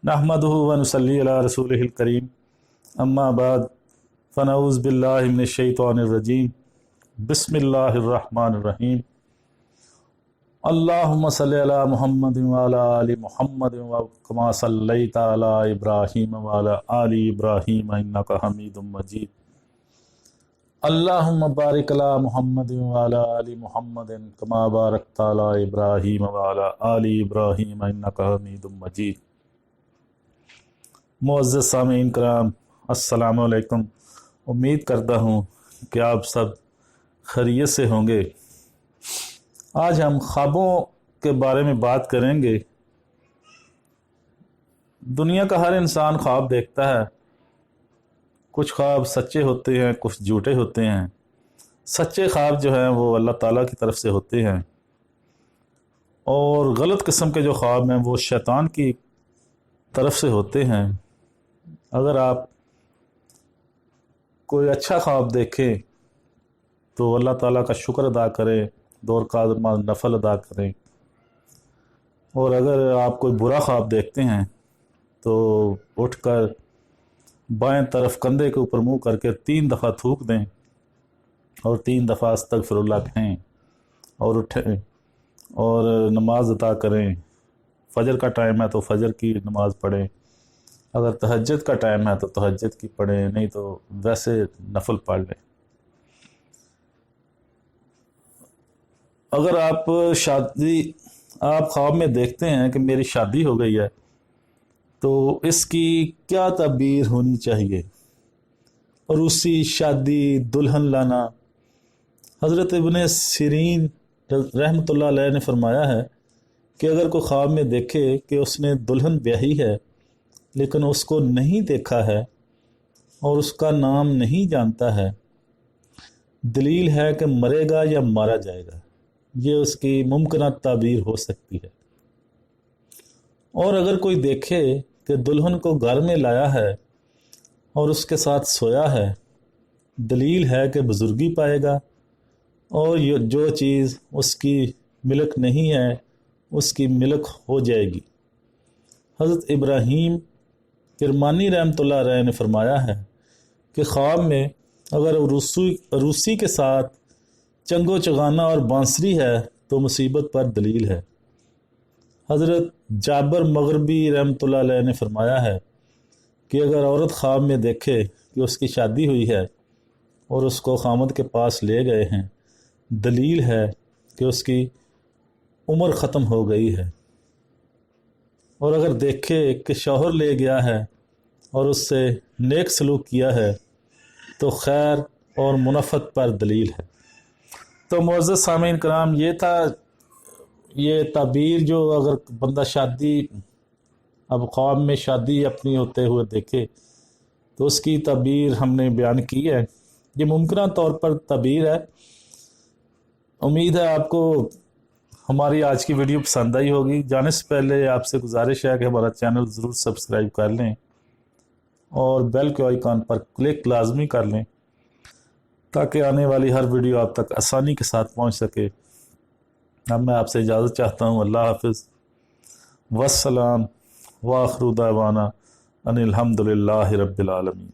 नहमदुहु व नुसल्ली अला रसूलिहिल करीम अम्मा बाद फ़नऊज़ बिल्लाहि मिनश शैतानिर रजीम बिस्मिल्लाहिर रहमानिर रहीम अल्लाहुम्मा सल्लि अला मुहम्मदिन व अला आलि मुहम्मदिन व कमा सल्लैता अला इब्राहीम व अला आलि इब्राहीम इन्नका हमीदुम मजीद अल्लाहुम्मा बारिक अला मुहम्मदिन व अला आलि मुहम्मदिन कमा बारकता अला इब्राहीम व अला आलि इब्राहीम इन्नका हमीदुम मजीद। मुअज़्ज़ज़ सामीन कराम, अस्सलामु अलैकुम। उम्मीद करता हूँ कि आप सब खैरियत से होंगे। आज हम ख्वाबों के बारे में बात करेंगे। दुनिया का हर इंसान ख्वाब देखता है। कुछ ख्वाब सच्चे होते हैं, कुछ झूठे होते हैं। सच्चे ख्वाब जो हैं वो अल्लाह ताला की तरफ से होते हैं और गलत किस्म के जो ख्वाब हैं वो शैतान की तरफ से होते हैं। अगर आप कोई अच्छा ख्वाब देखें तो अल्लाह ताला का शुक्र अदा करें, 2 रकात नमाज नफल अदा करें। और अगर आप कोई बुरा ख्वाब देखते हैं तो उठकर बाएं तरफ कंधे के ऊपर मुंह करके 3 दफ़ा थूक दें और 3 दफ़ा अस्तगफिरुल्लाह कहें और उठें और नमाज अदा करें। फजर का टाइम है तो फजर की नमाज़ पढ़ें, अगर तहज्जुद का टाइम है तो तहज्जुद की पढ़ें, नहीं तो वैसे नफल पढ़ लें। अगर आप ख्वाब में देखते हैं कि मेरी शादी हो गई है तो इसकी क्या तबीर होनी चाहिए। और उसी शादी, दुल्हन लाना। हज़रत इब्ने सिरीन रहमतुल्लाह अलैह ने फरमाया है कि अगर कोई ख्वाब में देखे कि उसने दुल्हन ब्याही है लेकिन उसको नहीं देखा है और उसका नाम नहीं जानता है, दलील है कि मरेगा या मारा जाएगा। ये उसकी मुमकिन ताबीर हो सकती है। और अगर कोई देखे कि दुल्हन को घर में लाया है और उसके साथ सोया है, दलील है कि बुजुर्गी पाएगा और जो चीज़ उसकी मिल्क नहीं है उसकी मिल्क हो जाएगी। हज़रत इब्राहीम किरमानी रहमतुल्लाह अलैह ने फरमाया है कि ख्वाब में अगर रूसी के साथ चंगो चगाना और बांसुरी है तो मुसीबत पर दलील है। हज़रत जाबर मगरबी रहमतुल्लाह अलैह ने फरमाया है कि अगर औरत ख्वाब में देखे कि उसकी शादी हुई है और उसको खामद के पास ले गए हैं, दलील है कि उसकी उम्र ख़त्म हो गई है। और अगर देखे कि शौहर ले गया है और उससे नेक सलूक किया है तो खैर और मुनाफत पर दलील है। तो मुअज़्ज़ज़ सामीन कराम, ये ताबीर जो अगर बंदा अब ख्वाब में शादी अपनी होते हुए देखे तो उसकी ताबीर हमने बयान की है। ये मुमकिन तौर पर ताबीर है। उम्मीद है आपको हमारी आज की वीडियो पसंद आई होगी। जाने से पहले आपसे गुजारिश है कि हमारा चैनल ज़रूर सब्सक्राइब कर लें और बेल के आइकॉन पर क्लिक लाजमी कर लें ताकि आने वाली हर वीडियो आप तक आसानी के साथ पहुंच सके। अब मैं आपसे इजाज़त चाहता हूं। अल्लाह हाफ़िज़, वस्सलाम व आखिरु दावाना अनिल हम्दुलिल्लाहि रब्बिल आलमीन।